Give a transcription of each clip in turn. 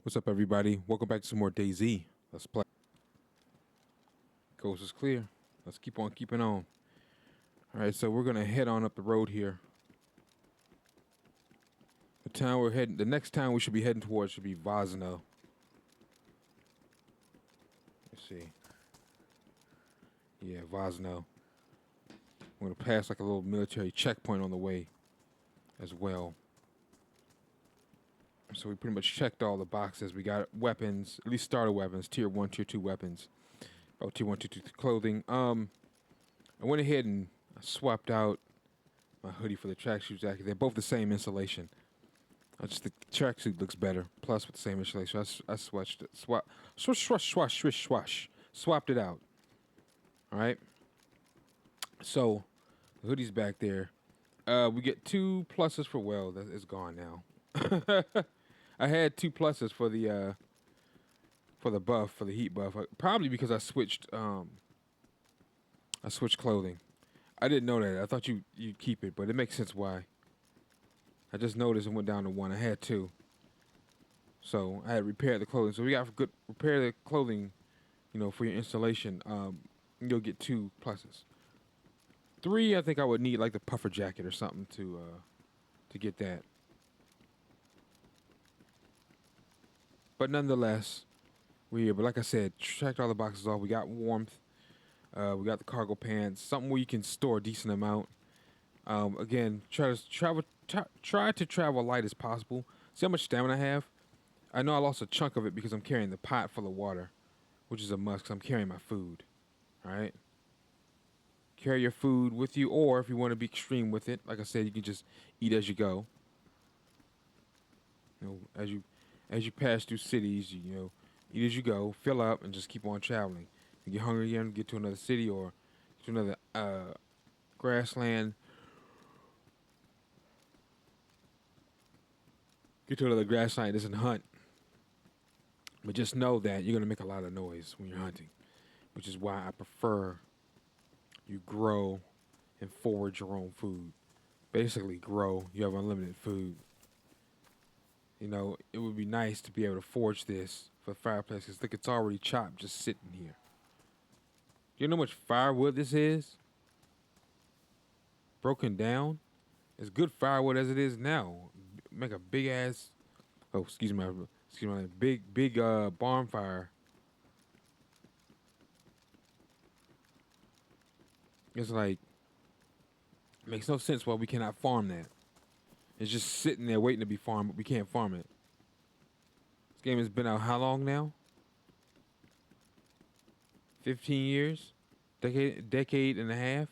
What's up, everybody? Welcome back to some more DayZ. Let's play. Coast is clear. Let's keep on keeping on. All right, so we're gonna head on up the road here. The next town we should be heading towards should be Vazno. Let's see. Yeah, Vazno. We're gonna pass like a little military checkpoint on the way, as well. So we pretty much checked all the boxes. We got weapons, at least starter weapons, tier 1, tier 2 weapons. Oh, tier 1, tier 2 clothing. I went ahead and swapped out my hoodie for the tracksuit jacket. They're both the same insulation. I just think the tracksuit looks better. Plus, with the same insulation, I swatched it. Swapped it out. All right. So the hoodie's back there. We get 2 pluses for that is gone now. I had 2 pluses for the buff, for the heat buff. Probably because I switched clothing. I didn't know that. I thought you'd keep it, but it makes sense why. I just noticed it went down to 1. I had 2. So I had repaired the clothing. So we got good repair the clothing, for your installation. You'll get 2 pluses. 3, I think I would need like the puffer jacket or something to get that. But nonetheless, we're here. But like I said, checked all the boxes off. We got warmth. We got the cargo pants, something where you can store a decent amount. Again, try to travel light as possible. See how much stamina I have. I know I lost a chunk of it because I'm carrying the pot full of water, which is a must because I'm carrying my food. All right. Carry your food with you, or if you want to be extreme with it, like I said, you can just eat as you go. As you pass through cities, eat as you go, fill up, and just keep on traveling. You get hungry again, get to another city or to another grassland. Get to another grassland, doesn't hunt. But just know that you're going to make a lot of noise when you're hunting, which is why I prefer you grow and forage your own food. Basically, grow. You have unlimited food. It would be nice to be able to forge this for the fireplace because look, it's already chopped just sitting here. Do you know how much firewood this is? Broken down. It's good firewood as it is now. Make a big ass. Oh, excuse me. Big bonfire. It's like makes no sense why we cannot farm that. It's just sitting there waiting to be farmed, but we can't farm it. This game has been out how long now? 15 years? Decade and a half?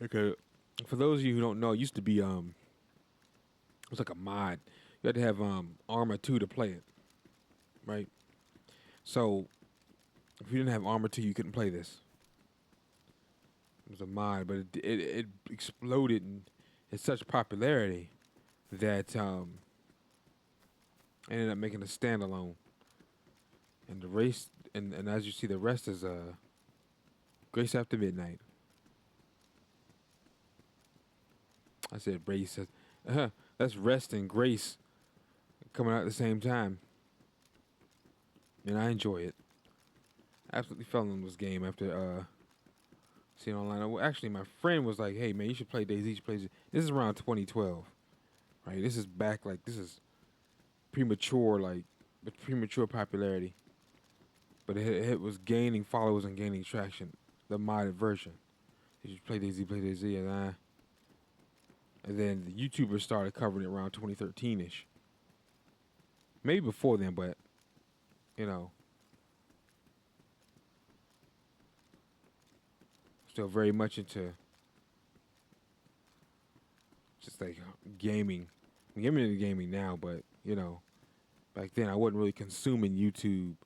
Okay. For those of you who don't know, it used to be it was like a mod. You had to have Armor 2 to play it. Right? So if you didn't have Armor 2, you couldn't play this. It was a mod, but it exploded in such popularity that ended up making a standalone. And the race and as you see, the rest is Grace After Midnight. I said race. That's rest and grace coming out at the same time. And I enjoy it. Absolutely fell in this game after seeing online. Actually, my friend was like, "Hey man, you should play DayZ. You should play DayZ." This is around 2012, right? This is back this is premature, with premature popularity. But it was gaining followers and gaining traction. The modded version. You should play DayZ, and then the YouTubers started covering it around 2013-ish. Maybe before then, but still very much into just like gaming. I'm getting into gaming now, but back then I wasn't really consuming YouTube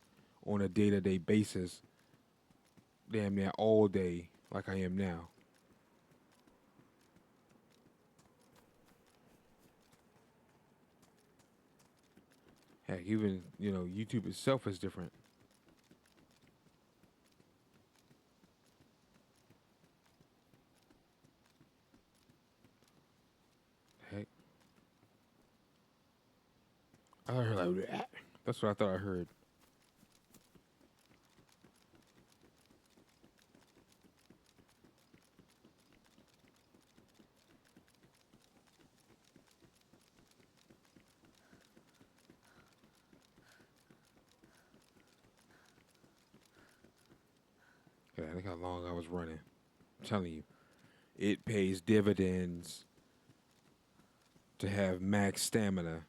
on a day-to-day basis, damn near all day like I am now. Heck, even YouTube itself is different. I heard like, that's what I thought I heard. Yeah, look how long I was running. I'm telling you, it pays dividends to have max stamina.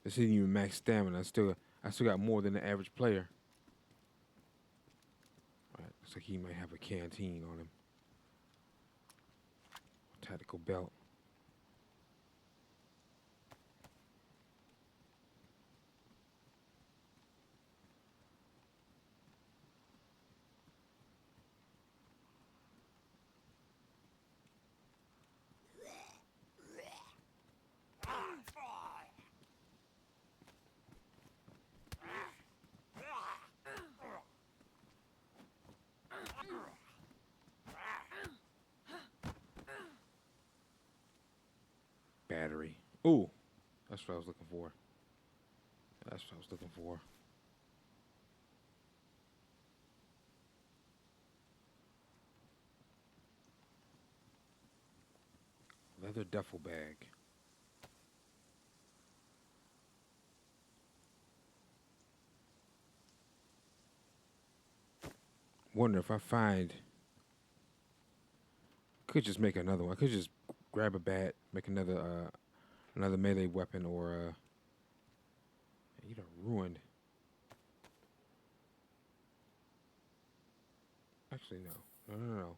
This isn't even max stamina. I still got more than the average player. All right, looks like he might have a canteen on him. Tactical belt. Battery. Ooh, that's what I was looking for. That's what I was looking for. Leather duffel bag. Wonder if I find. Could just make another one. I could just grab a bat, make another melee weapon, or you done ruined. Actually, no, no.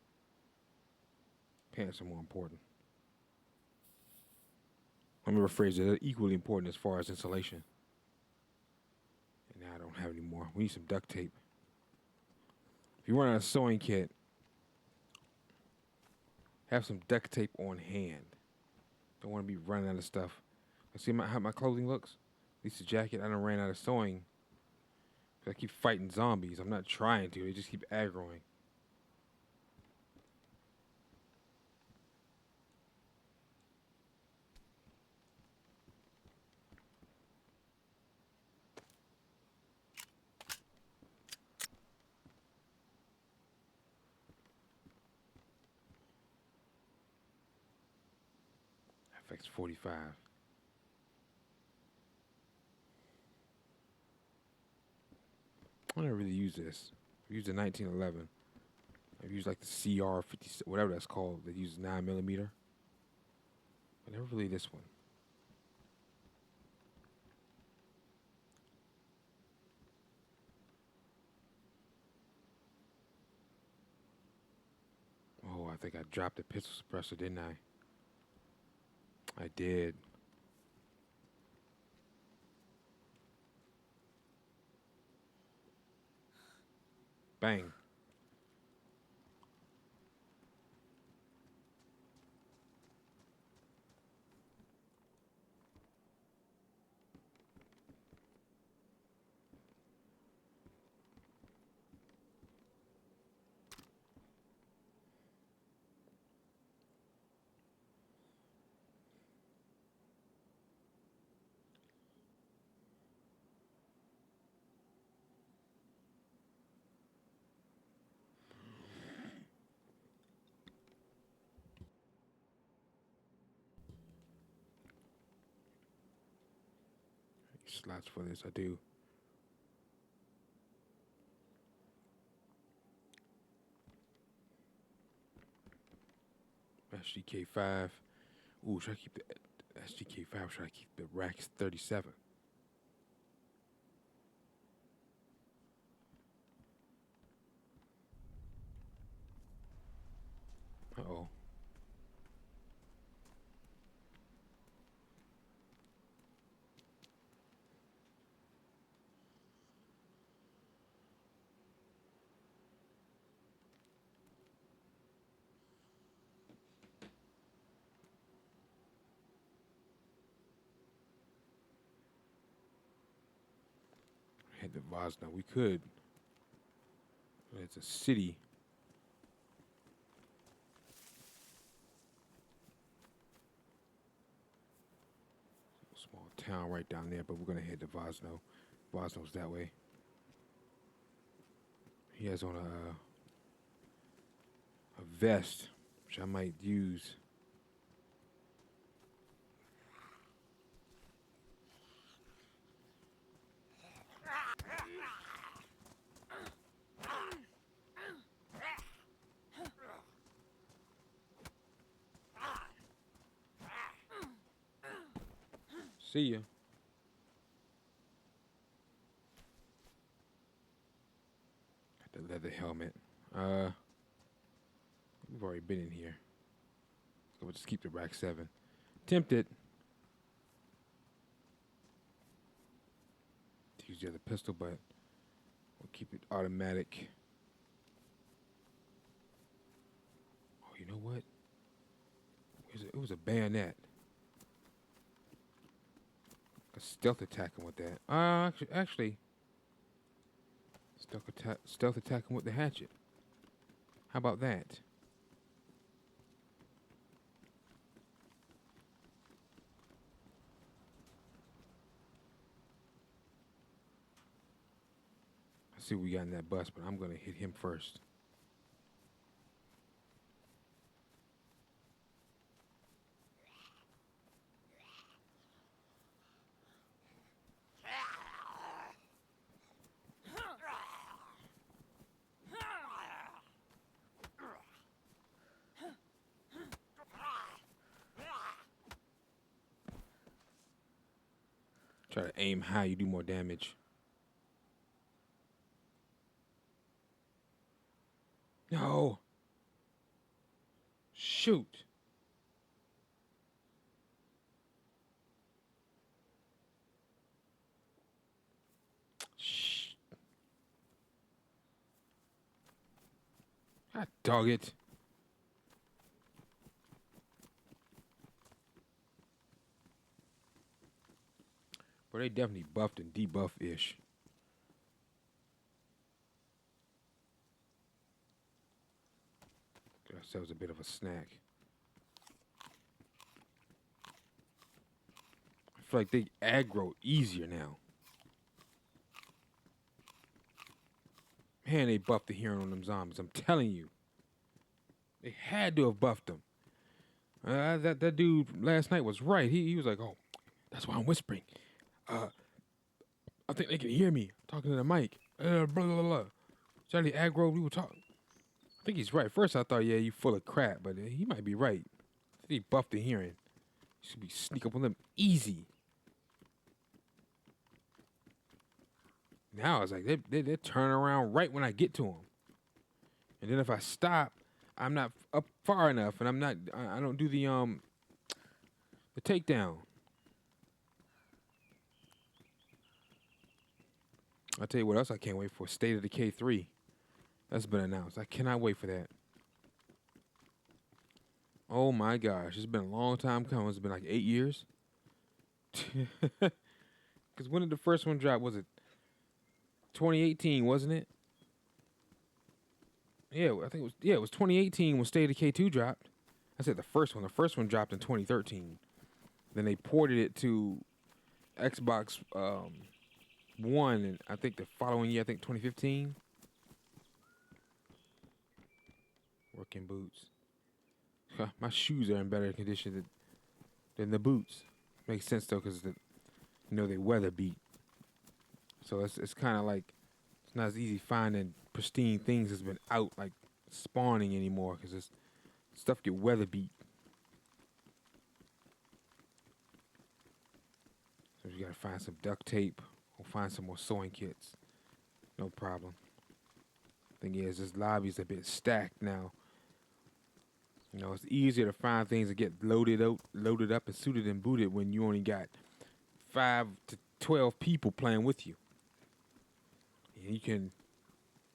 Pants are more important. Let me rephrase it. They're equally important as far as insulation. And now I don't have any more. We need some duct tape. If you run out of sewing kit, have some duct tape on hand. Don't want to be running out of stuff. See how my clothing looks? At least the jacket. I done ran out of sewing. I keep fighting zombies. I'm not trying to. They just keep aggroing. FX 45. I never really use this. I used the 1911. I've used like the CR 50, whatever that's called. That uses 9mm. But never really this one. Oh, I think I dropped the pistol suppressor, didn't I? I did. Bang. Slots for this, I do. SGK5. Ooh, should I keep the SGK5? Should I keep the Rax 37? Uh-oh. Head to Vosna. We could. It's a city. Small town right down there, but we're gonna head to Vosno. Vosno's that way. He has on a vest, which I might use. See ya. Got the leather helmet. We've already been in here. So we'll just keep the rack 7. Tempted to use the other pistol, but we'll keep it automatic. Oh, you know what? It was a bayonet. A stealth attacking with that. Actually, stealth attacking with the hatchet. How about that? I see what we got in that bus, but I'm gonna hit him first. Try to aim high, you do more damage. No. Shoot. Shh. God dog it. But they definitely buffed and debuff-ish. Get ourselves a bit of a snack. I feel like they aggro easier now. Man, they buffed the hearing on them zombies. I'm telling you. They had to have buffed them. That dude last night was right. He was like, oh, that's why I'm whispering. I think they can hear me talking to the mic. Blah, blah, blah. Charlie aggro, we were talking. I think he's right. First, I thought, yeah, you full of crap, but he might be right. He buffed the hearing. You should be sneak up on them easy. Now it's like they turn around right when I get to them. And then if I stop, I'm not up far enough, and I don't do the takedown. I'll tell you what else I can't wait for. State of Decay 3. That's been announced. I cannot wait for that. Oh my gosh. It's been a long time coming. It's been like 8 years. Because when did the first one drop? Was it 2018, wasn't it? Yeah, I think it was 2018 when State of Decay 2 dropped. I said the first one. The first one dropped in 2013. Then they ported it to Xbox One, and I think the following year, I think 2015. Working boots. My shoes are in better condition than the boots. Makes sense though, because they weather beat. So it's kind of like it's not as easy finding pristine things that's been out like spawning anymore, because stuff get weather beat. So you gotta find some duct tape or find some more sewing kits. No problem. Thing is, this lobby's a bit stacked now. It's easier to find things that get loaded up and suited and booted when you only got 5 to 12 people playing with you. And you can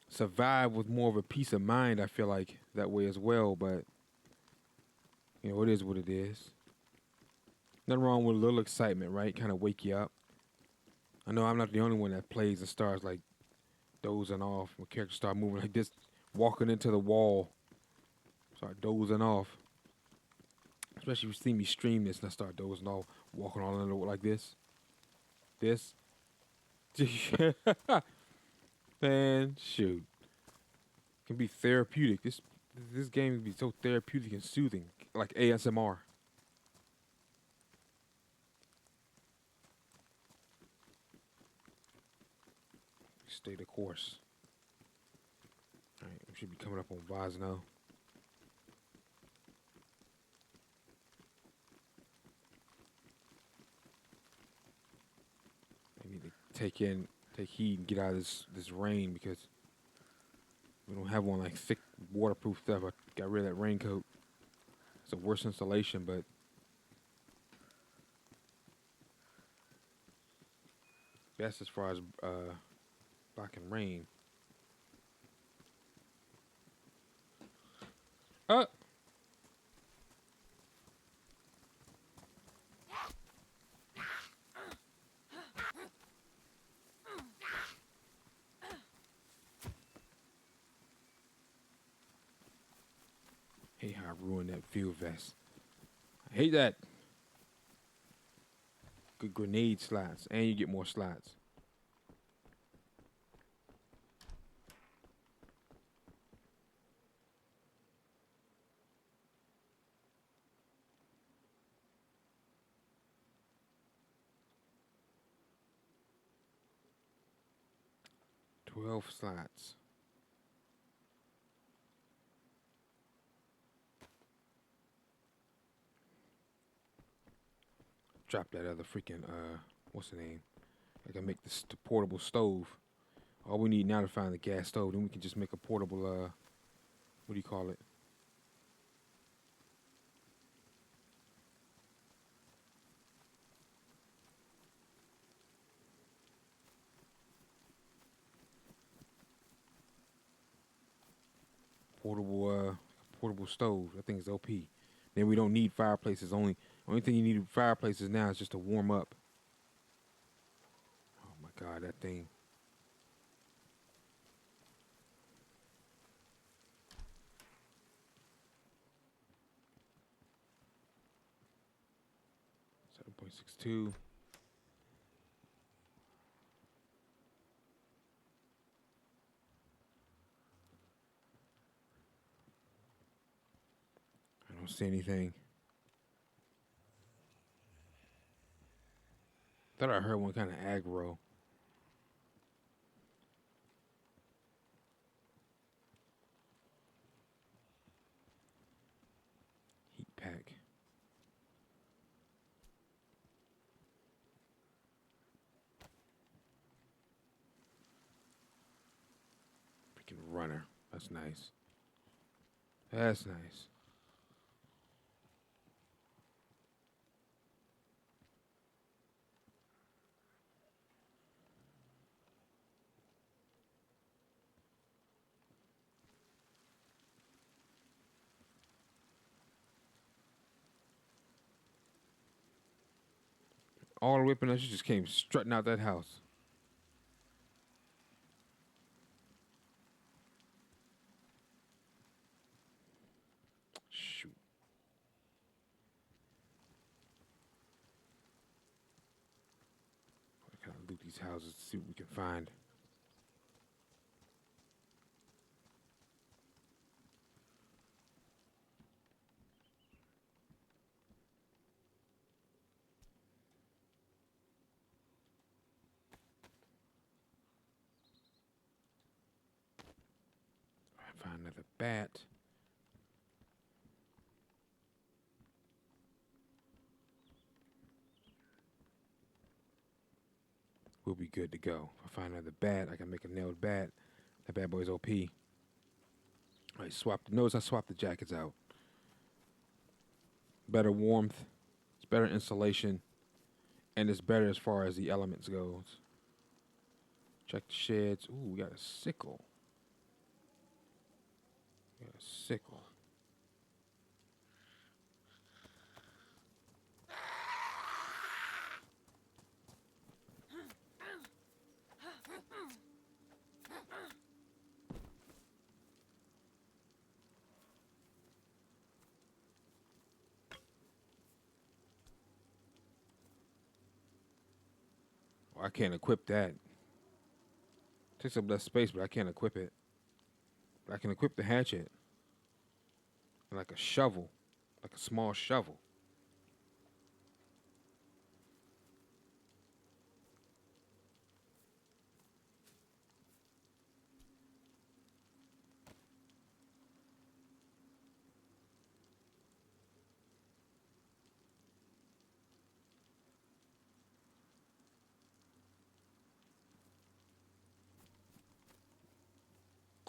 survive with more of a peace of mind, I feel like, that way as well, but it is what it is. Nothing wrong with a little excitement, right? Kind of wake you up. I know I'm not the only one that plays and starts like dozing off. My character start moving like this, walking into the wall. Start dozing off. Especially if you see me stream this and I start dozing off, walking all under like this. This. Man, shoot. Can be therapeutic. This game can be so therapeutic and soothing. Like ASMR. Stay the course. Alright, we should be coming up on Vaz now. I need to take heed and get out of this rain because we don't have one like thick waterproof stuff. I got rid of that raincoat. It's a worse installation, but best as far as blocking rain. Hate how I ruined that field vest. I hate that. Good grenade slots, and you get more slots. $12 slots. Drop that other freaking what's the name? I can make this the portable stove. All we need now to find the gas stove, then we can just make a portable what do you call it? Portable stove. I think it's OP. Then we don't need fireplaces. Only thing you need fireplaces now is just to warm up. Oh my God, that thing. .62. I don't see anything. Thought I heard one kind of aggro. Heat pack. Freaking runner. That's nice. That's nice. All the way up and she just came strutting out that house. Shoot. I gotta loot these houses to see what we can find. Find another bat. We'll be good to go. If I find another bat, I can make a nailed bat. That bad boy's OP. I swapped. Notice I swapped the jackets out. Better warmth. It's better insulation. And it's better as far as the elements goes. Check the sheds. Ooh, we got a sickle. We got a sickle. Oh, I can't equip that. Takes up less space, but I can't equip it. But I can equip the hatchet. Like a shovel. Like a small shovel.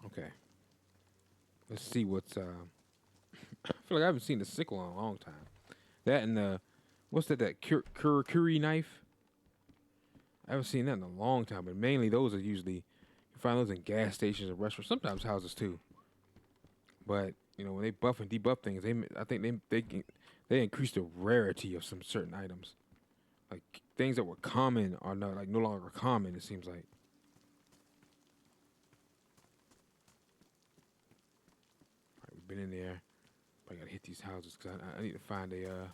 Okay. Let's see what's I feel like I haven't seen the sickle in a long time. That and the what's that? That curry knife. I haven't seen that in a long time. But mainly those are usually you find those in gas stations and restaurants. Sometimes houses too. But you know when they buff and debuff things, I think they increase the rarity of some certain items. Like things that were common are no longer common. It seems like. All right, we've been in there. But I gotta hit these houses because I need to find a.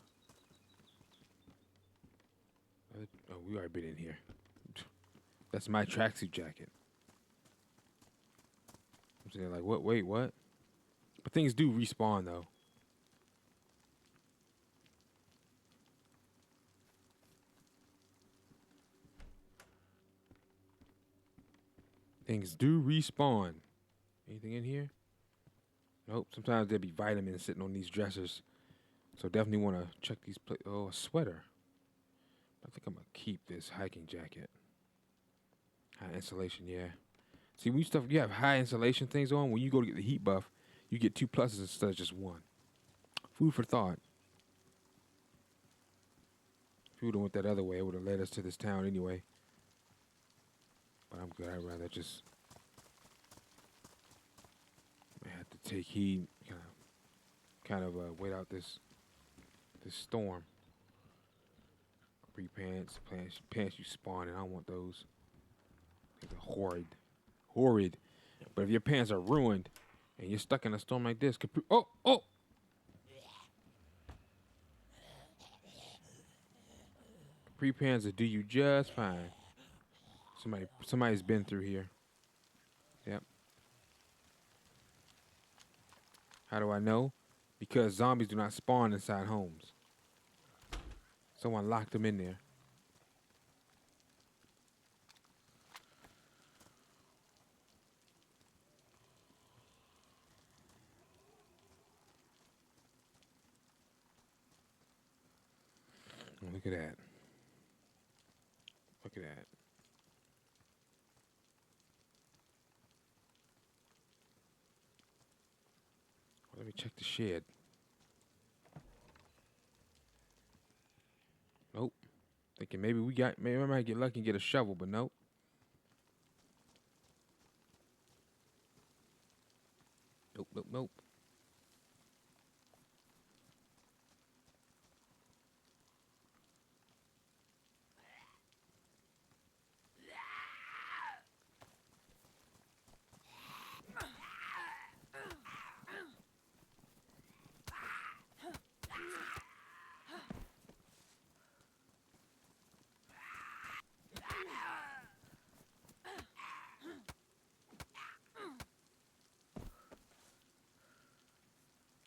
Oh, we already been in here. That's my tracksuit jacket. I'm sitting there like, what? Wait, what? But things do respawn though. Things do respawn. Anything in here? Nope. Sometimes there'll be vitamins sitting on these dressers. So definitely want to check these. Oh, a sweater. I think I'm going to keep this hiking jacket. High insulation, yeah. See, when you have high insulation things on, when you go to get the heat buff, you get 2 pluses instead of just 1. Food for thought. If we would have went that other way, it would have led us to this town anyway. But I'm good. I'd rather just I have to take heed, kind of wait out this storm. Capri pants you spawn, and I don't want those. They're horrid. But if your pants are ruined and you're stuck in a storm like this, oh! Capri pants will do you just fine. Somebody's been through here. Yep. How do I know? Because zombies do not spawn inside homes. Someone locked them in there. Oh, look at that. Look at that. Well, let me check the shed. Nope. Thinking maybe I might get lucky and get a shovel, but nope. Nope.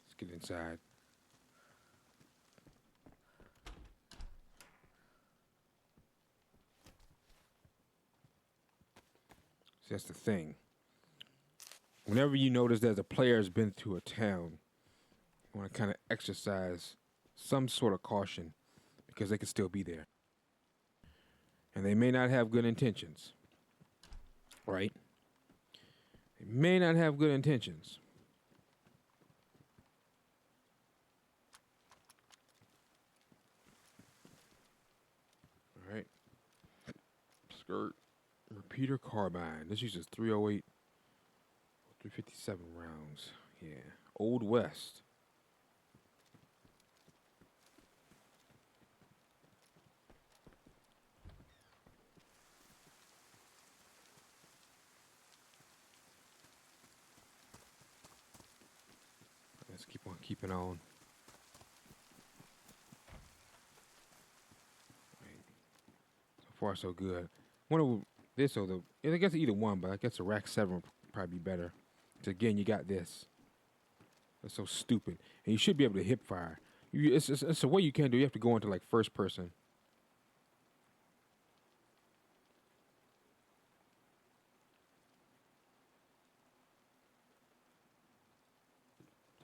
Let's get inside. See, that's the thing. Whenever you notice that the player has been to a town, you want to kind of exercise some sort of caution because they could still be there. And they may not have good intentions. Right? They may not have good intentions. All right. Skirt. Repeater carbine. This uses 308, 357 rounds. Yeah. Old West. Let's keep on keeping on. Right. So far so good. Wonder this or the. I guess either one, but I guess the rack 7 would probably be better. So again, you got this. That's so stupid. And you should be able to hip fire. It's a way you can do. You have to go into like first person.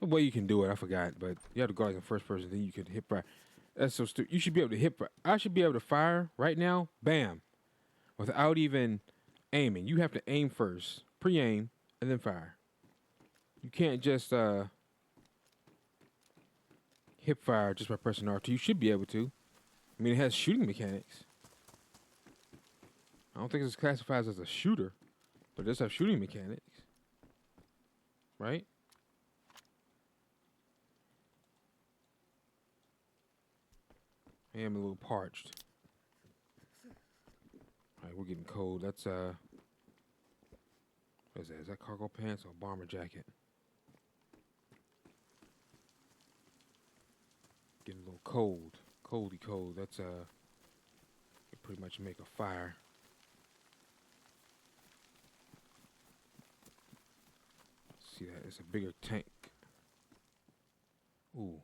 The way you can do it, I forgot, but you have to go like in first person, then you can hip fire. That's so stupid. You should be able to hip fire. I should be able to fire right now, bam, without even aiming. You have to aim first, pre-aim, and then fire. You can't just hip fire just by pressing R2. You should be able to. I mean, it has shooting mechanics. I don't think it's classified as a shooter, but it does have shooting mechanics, right? I am a little parched. All right, we're getting cold. That's what is that? Is that cargo pants or a bomber jacket? Getting a little cold, coldy cold. That's you pretty much make a fire. See that? It's a bigger tank. Ooh.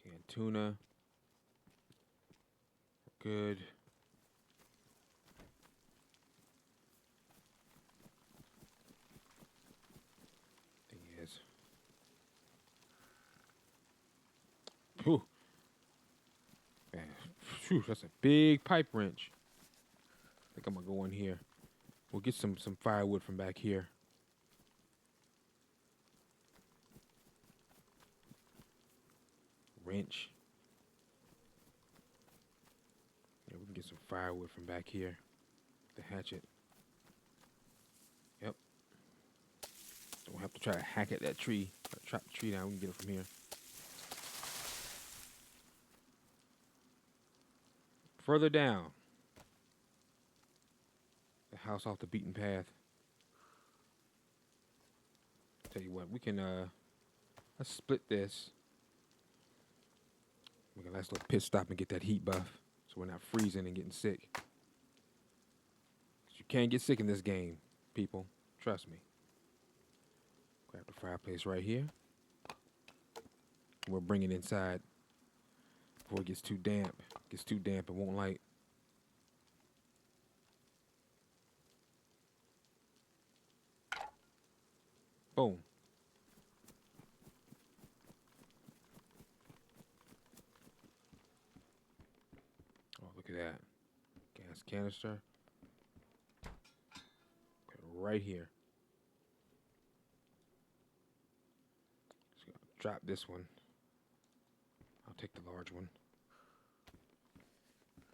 Canned tuna. Good. Thing is. Whew. Man, phew, that's a big pipe wrench. I think I'm gonna go in here. We'll get some firewood from back here. Wrench. Yeah, we can get some firewood from back here. The hatchet. Yep. Don't have to try to hack at that tree. Chop the tree down. We can get it from here. Further down. The house off the beaten path. Tell you what, we can let's split this. Make a nice little pit stop and get that heat buff, so we're not freezing and getting sick. 'Cause you can't get sick in this game, people. Trust me. Grab the fireplace right here. We'll bring it inside before it gets too damp. It gets too damp, it won't light. Boom. Oh, look at that. Gas canister. Put it right here. Just gonna drop this one. I'll take the large one.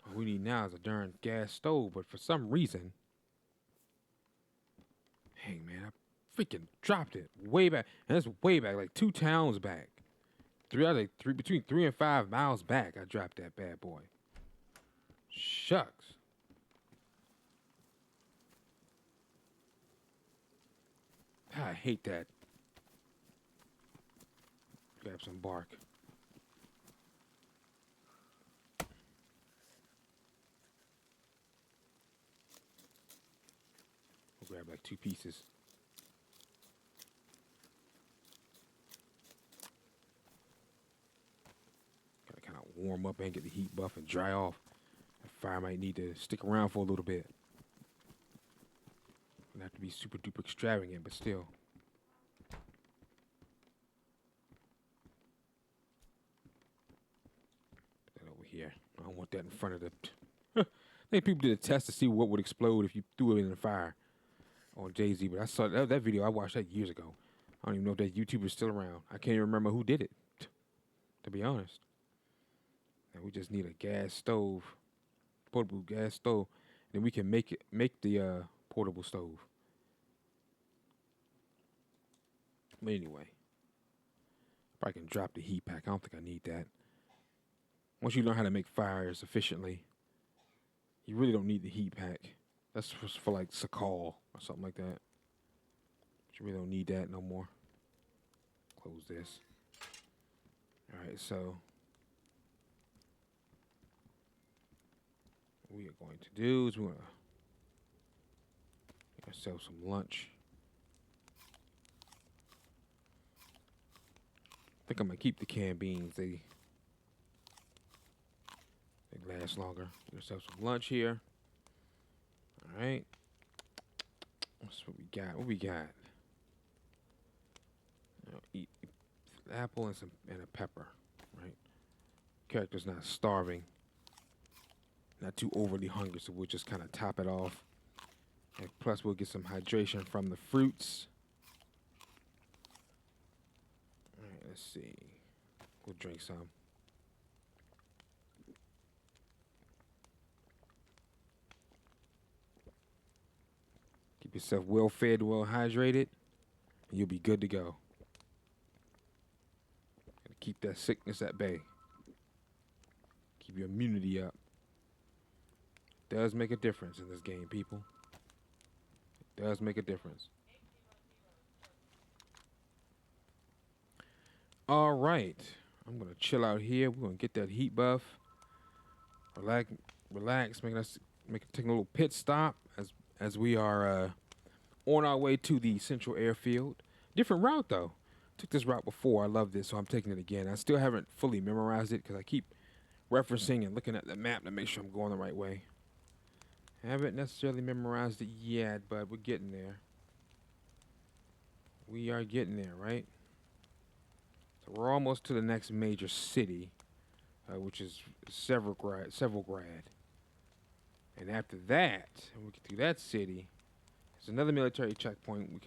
All we need now is a darn gas stove, but for some reason, hey man, I freaking dropped it way back, and that's way back, like 2 towns back. Between 3 and 5 miles back, I dropped that bad boy. Shucks. I hate that. Grab some bark. We'll grab like 2 pieces. Gotta kind of warm up and get the heat buff and dry off. The fire might need to stick around for a little bit. Don't have to be super duper extravagant, but still. Put that over here. I don't want that in front of the. I think people did a test to see what would explode if you threw it in the fire on DayZ, but I saw that video. I watched that years ago. I don't even know if that YouTuber is still around. I can't even remember who did it, to be honest. And we just need a gas stove, portable gas stove, then we can make the portable stove. But anyway, if I can drop the heat pack, I don't think I need that. Once you learn how to make fires efficiently, you really don't need the heat pack. That's for like Sakal or something like that. But you really don't need that no more. Close this. All right, so what we are going to do is we're going to get ourselves some lunch. I think I'm going to keep the canned beans. They last longer. Get ourselves some lunch here. All right. That's what we got. What we got? Eat an apple and a pepper, right? Character's not starving, not too overly hungry, so we'll just kind of top it off. And plus, we'll get some hydration from the fruits. All right, let's see. We'll drink some. Keep yourself well fed, well hydrated, and you'll be good to go. Keep that sickness at bay. Keep your immunity up. It does make a difference in this game, people. It does make a difference. All right. I'm going to chill out here. We're going to get that heat buff. Relax, taking a little pit stop as we are on our way to the central airfield. Different route, though. Took this route before. I love this, so I'm taking it again. I still haven't fully memorized it because I keep referencing and looking at the map to make sure I'm going the right way. Haven't necessarily memorized it yet, but we're getting there. We are getting there, right? So we're almost to the next major city, which is Severograd. And after that, when we get through that city, there's another military checkpoint we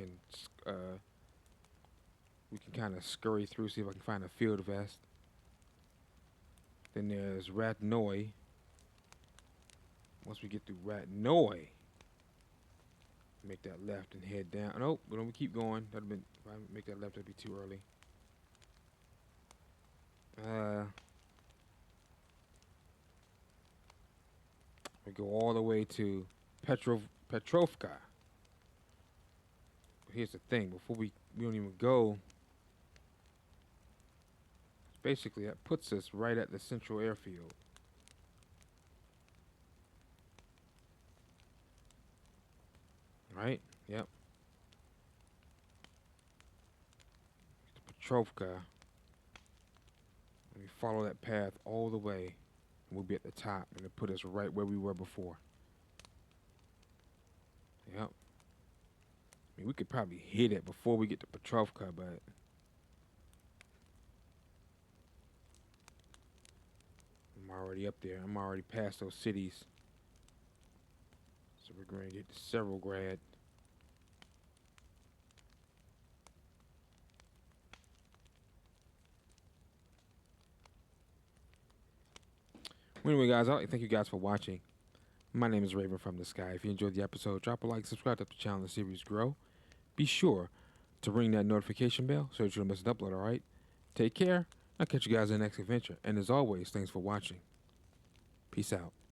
can kind of scurry through, see if I can find a field vest. Then there's Ratnoy. Once we get through Ratnoy, make that left and head down. Nope, we don't keep going. If I make that left, that'd be too early. We go all the way to Petrovka. But here's the thing: before we don't even go. Basically, that puts us right at the central airfield. Right? Yep. Petrovka. We follow that path all the way, and we'll be at the top, and it'll put us right where we were before. Yep. I mean, we could probably hit it before we get to Petrovka, but I'm already up there. I'm already past those cities. So we're going to get to Severograd. Anyway, guys, I'd like to thank you guys for watching. My name is Raven from the Sky. If you enjoyed the episode, drop a like, subscribe to the channel, and the series grow. Be sure to ring that notification bell so that you don't miss an upload, alright? Take care. I'll catch you guys in the next adventure. And as always, thanks for watching. Peace out.